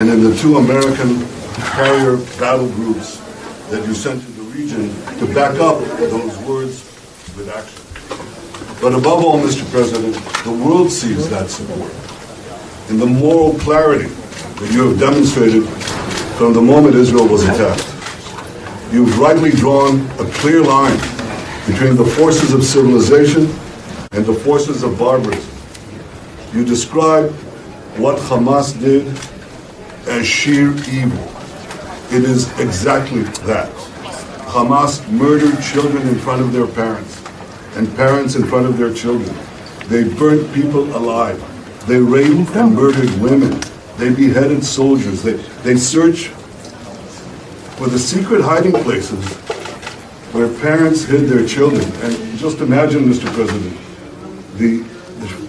and in the 2 American carrier battle groups that you sent to the region to back up those words with action. But above all, Mr. President, the world sees that support in the moral clarity that you have demonstrated from the moment Israel was attacked. You've rightly drawn a clear line between the forces of civilization and the forces of barbarism. You describe what Hamas did as sheer evil. It is exactly that. Hamas murdered children in front of their parents, and parents in front of their children. They burnt people alive. They raped and murdered women. They beheaded soldiers. They searched for the secret hiding places where parents hid their children. And just imagine, Mr. President, the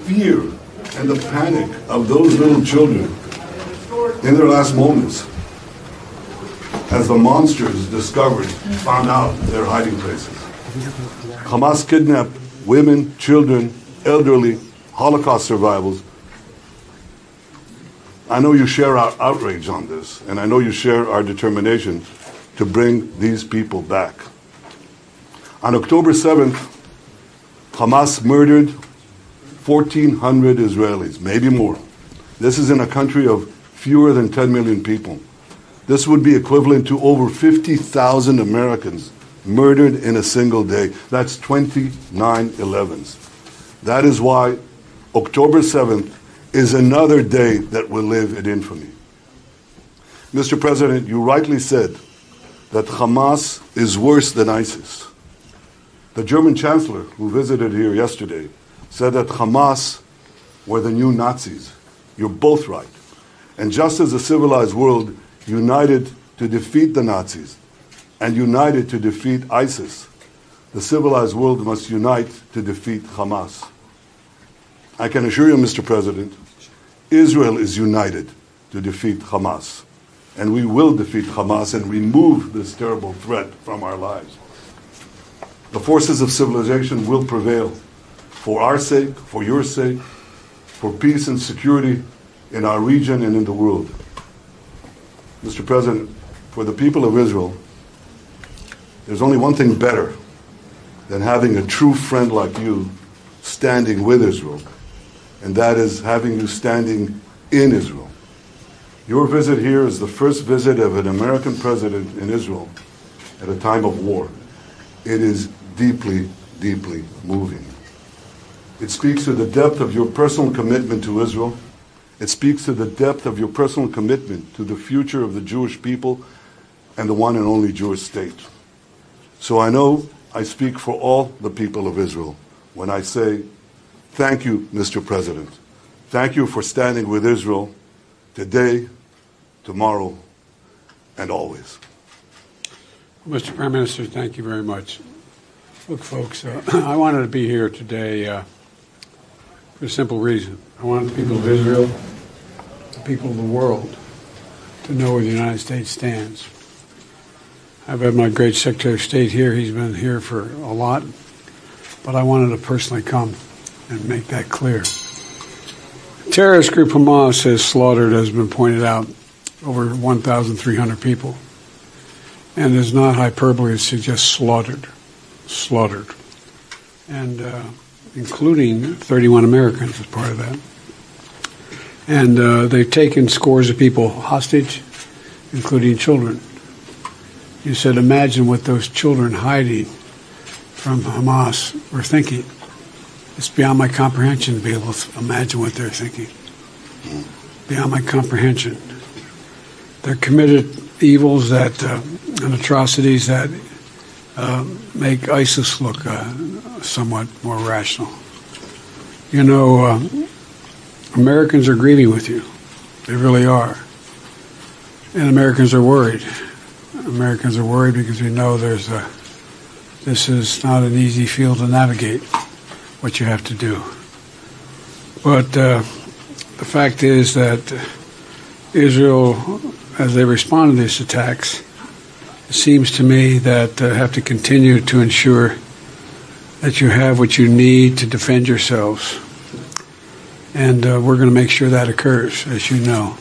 fear and the panic of those little children in their last moments as the monsters found out their hiding places. Hamas kidnapped women, children, elderly, Holocaust survivors. I know you share our outrage on this, and I know you share our determination to bring these people back. On October 7th, Hamas murdered 1,400 Israelis, maybe more. This is in a country of fewer than 10 million people. This would be equivalent to over 50,000 Americans murdered in a single day. That's 29 11s. That is why October 7th is another day that will live in infamy. Mr. President, you rightly said that Hamas is worse than ISIS. The German chancellor, who visited here yesterday, said that Hamas were the new Nazis. You're both right. And just as the civilized world united to defeat the Nazis and united to defeat ISIS, the civilized world must unite to defeat Hamas. I can assure you, Mr. President, Israel is united to defeat Hamas. And we will defeat Hamas and remove this terrible threat from our lives. The forces of civilization will prevail for our sake, for your sake, for peace and security in our region and in the world. Mr. President, for the people of Israel, there's only one thing better than having a true friend like you standing with Israel, and that is having you standing in Israel. Your visit here is the first visit of an American president in Israel at a time of war. It is deeply, deeply moving. It speaks to the depth of your personal commitment to Israel. It speaks to the depth of your personal commitment to the future of the Jewish people and the one and only Jewish state. So I know I speak for all the people of Israel when I say, thank you, Mr. President. Thank you for standing with Israel today, tomorrow, and always. Mr. Prime Minister, thank you very much. Look, folks, I wanted to be here today for a simple reason. I wanted the people of Israel, the people of the world, to know where the United States stands. I've had my great Secretary of State here. He's been here for a lot. But I wanted to personally come and make that clear. Terrorist group Hamas has slaughtered, as has been pointed out, over 1,300 people. And there's not hyperbole to suggest slaughtered. And including 31 Americans as part of that. And they've taken scores of people hostage, including children. You said, imagine what those children hiding from Hamas were thinking. It's beyond my comprehension to be able to imagine what they're thinking. Beyond my comprehension. They're committed evils that and atrocities that make ISIS look somewhat more rational. You know, Americans are grieving with you. They really are. And Americans are worried. Americans are worried because we know this is not an easy field to navigate, what you have to do. But the fact is that Israel, as they respond to these attacks, it seems to me that have to continue to ensure that you have what you need to defend yourselves. And we're going to make sure that occurs, as you know.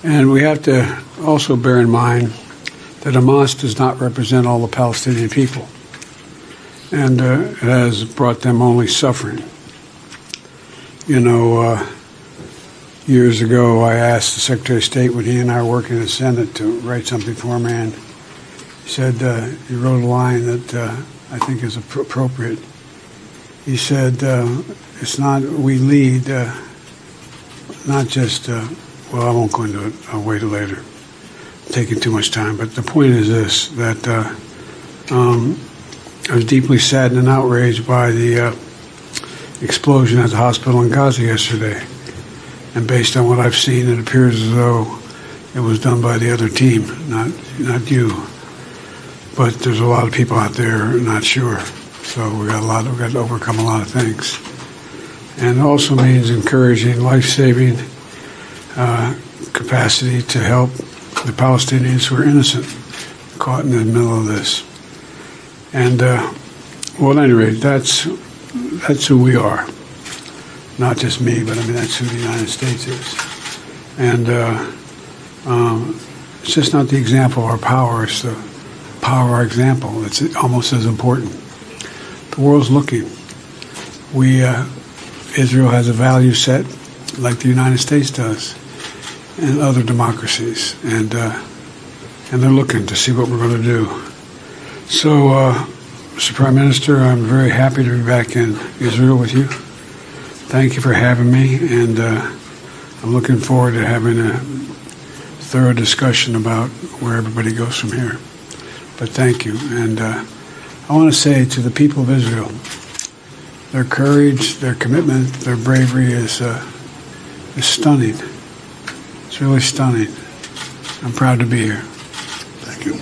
And we have to also bear in mind that Hamas does not represent all the Palestinian people, and it has brought them only suffering. You know, years ago I asked the Secretary of State when he and I were working in the Senate to write something for him, and he said, he wrote a line that I think is appropriate. He said, it's not, we lead, not just, well, I won't go into it, I'll wait later. I'm taking too much time, but the point is this, that I was deeply saddened and outraged by the explosion at the hospital in Gaza yesterday. And based on what I've seen, it appears as though it was done by the other team, not you. But there's a lot of people out there not sure. So we've got to overcome a lot of things. And it also means encouraging life-saving capacity to help the Palestinians who are innocent, caught in the middle of this. And well, at any rate, that's who we are. Not just me, but I mean that's who the United States is. And it's just not the example of our power; it's the power of our example. It's almost as important. The world's looking. Israel has a value set like the United States does, and other democracies, and they're looking to see what we're going to do. So, Mr. Prime Minister, I'm very happy to be back in Israel with you. Thank you for having me, and I'm looking forward to having a thorough discussion about where everybody goes from here. But thank you, and I want to say to the people of Israel, their courage, their commitment, their bravery is stunning. It's really stunning. I'm proud to be here. Thank you.